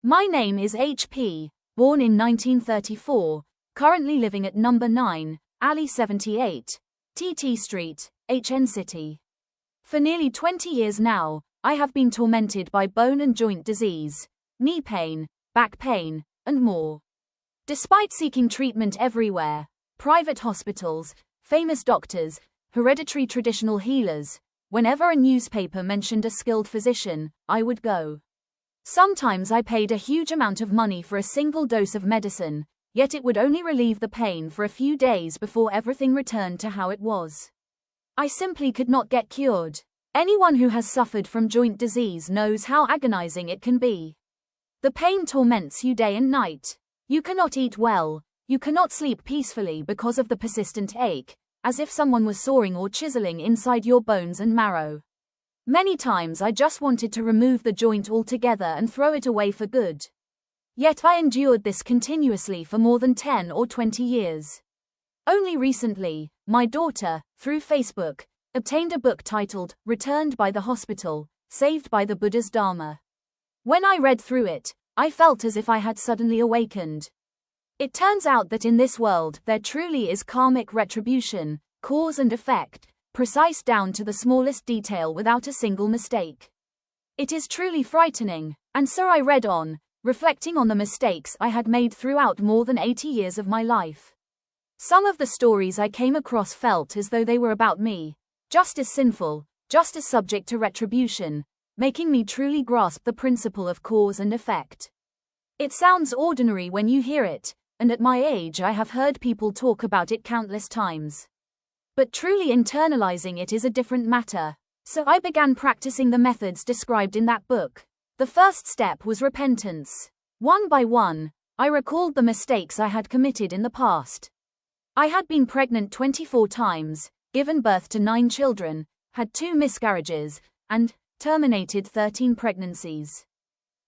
My name is HP, born in 1934, currently living at number 9, Alley 78, TT Street, HN City. For nearly 20 years now, I have been tormented by bone and joint disease, knee pain, back pain, and more. Despite seeking treatment everywhere, private hospitals, famous doctors, hereditary traditional healers, whenever a newspaper mentioned a skilled physician, I would go. Sometimes I paid a huge amount of money for a single dose of medicine, yet it would only relieve the pain for a few days before everything returned to how it was. I simply could not get cured. Anyone who has suffered from joint disease knows how agonizing it can be. The pain torments you day and night. You cannot eat well, you cannot sleep peacefully because of the persistent ache, as if someone was sawing or chiseling inside your bones and marrow. Many times I just wanted to remove the joint altogether and throw it away for good. Yet I endured this continuously for more than 10 or 20 years. Only recently, my daughter, through Facebook, obtained a book titled, Returned by the Hospital, Saved by the Buddha's Dharma. When I read through it, I felt as if I had suddenly awakened. It turns out that in this world there truly is karmic retribution, cause and effect, precise down to the smallest detail without a single mistake. It is truly frightening, and so I read on, reflecting on the mistakes I had made throughout more than 80 years of my life. Some of the stories I came across felt as though they were about me, just as sinful, just as subject to retribution, making me truly grasp the principle of cause and effect. It sounds ordinary when you hear it, and at my age I have heard people talk about it countless times. But truly internalizing it is a different matter, so I began practicing the methods described in that book. The first step was repentance. One by one, I recalled the mistakes I had committed in the past. I had been pregnant 24 times, given birth to 9 children, had 2 miscarriages, and terminated 13 pregnancies.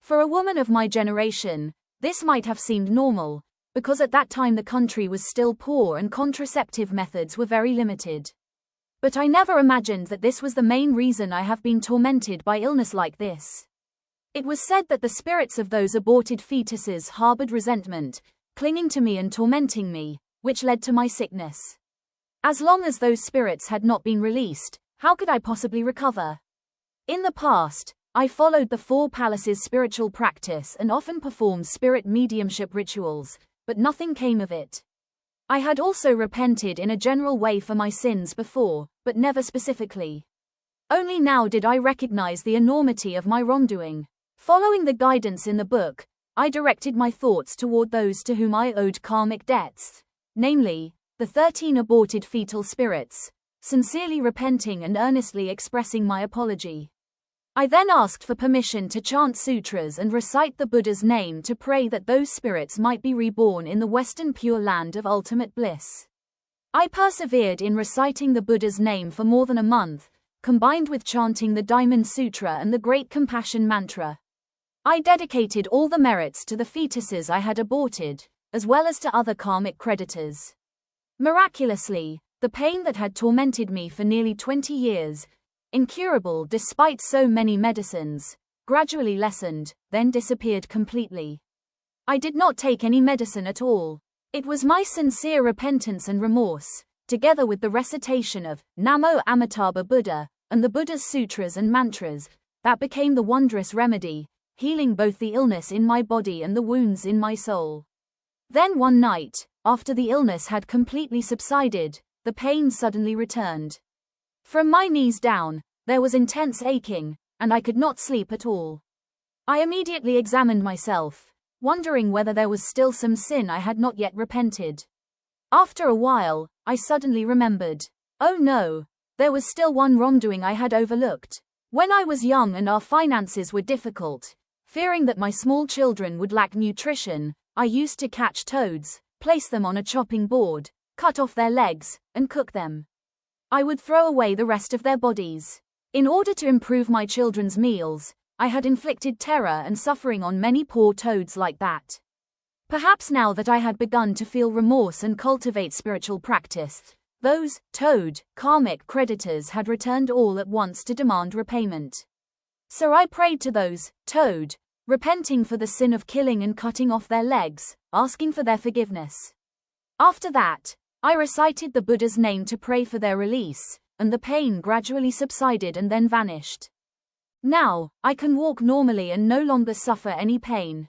For a woman of my generation, this might have seemed normal, because at that time the country was still poor and contraceptive methods were very limited. But I never imagined that this was the main reason I have been tormented by illness like this. It was said that the spirits of those aborted fetuses harbored resentment, clinging to me and tormenting me, which led to my sickness. As long as those spirits had not been released, how could I possibly recover? In the past, I followed the 4 Palaces spiritual practice and often performed spirit mediumship rituals, but nothing came of it. I had also repented in a general way for my sins before, but never specifically. Only now did I recognize the enormity of my wrongdoing. Following the guidance in the book, I directed my thoughts toward those to whom I owed karmic debts, namely, the 13 aborted fetal spirits, sincerely repenting and earnestly expressing my apology. I then asked for permission to chant sutras and recite the Buddha's name to pray that those spirits might be reborn in the Western Pure Land of ultimate bliss. I persevered in reciting the Buddha's name for more than a month, combined with chanting the Diamond Sutra and the Great Compassion Mantra. I dedicated all the merits to the fetuses I had aborted, as well as to other karmic creditors. Miraculously, the pain that had tormented me for nearly 20 years, incurable despite so many medicines, gradually lessened, then disappeared completely. I did not take any medicine at all. It was my sincere repentance and remorse, together with the recitation of Namo Amitabha Buddha and the Buddha's sutras and mantras, that became the wondrous remedy, healing both the illness in my body and the wounds in my soul. Then one night, after the illness had completely subsided, the pain suddenly returned. From my knees down, there was intense aching, and I could not sleep at all. I immediately examined myself, wondering whether there was still some sin I had not yet repented. After a while, I suddenly remembered. Oh no, there was still one wrongdoing I had overlooked. When I was young and our finances were difficult, fearing that my small children would lack nutrition, I used to catch toads, place them on a chopping board, cut off their legs, and cook them. I would throw away the rest of their bodies. In order to improve my children's meals, I had inflicted terror and suffering on many poor toads like that. Perhaps now that I had begun to feel remorse and cultivate spiritual practice, those toad karmic creditors had returned all at once to demand repayment. So I prayed to those toad repenting for the sin of killing and cutting off their legs, asking for their forgiveness. After that, I recited the Buddha's name to pray for their release, and the pain gradually subsided and then vanished. Now, I can walk normally and no longer suffer any pain.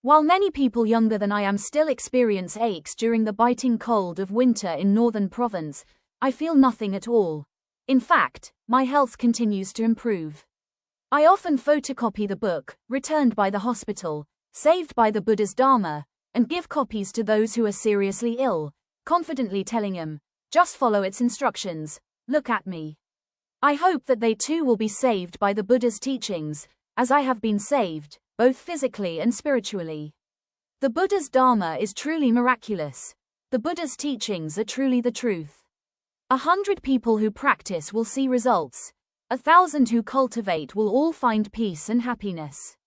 While many people younger than I am still experience aches during the biting cold of winter in northern province, I feel nothing at all. In fact, my health continues to improve. I often photocopy the book, returned by the hospital, saved by the Buddha's Dharma, and give copies to those who are seriously ill, confidently telling them, just follow its instructions, look at me. I hope that they too will be saved by the Buddha's teachings, as I have been saved, both physically and spiritually. The Buddha's Dharma is truly miraculous. The Buddha's teachings are truly the truth. 100 people who practice will see results. 1,000 who cultivate will all find peace and happiness.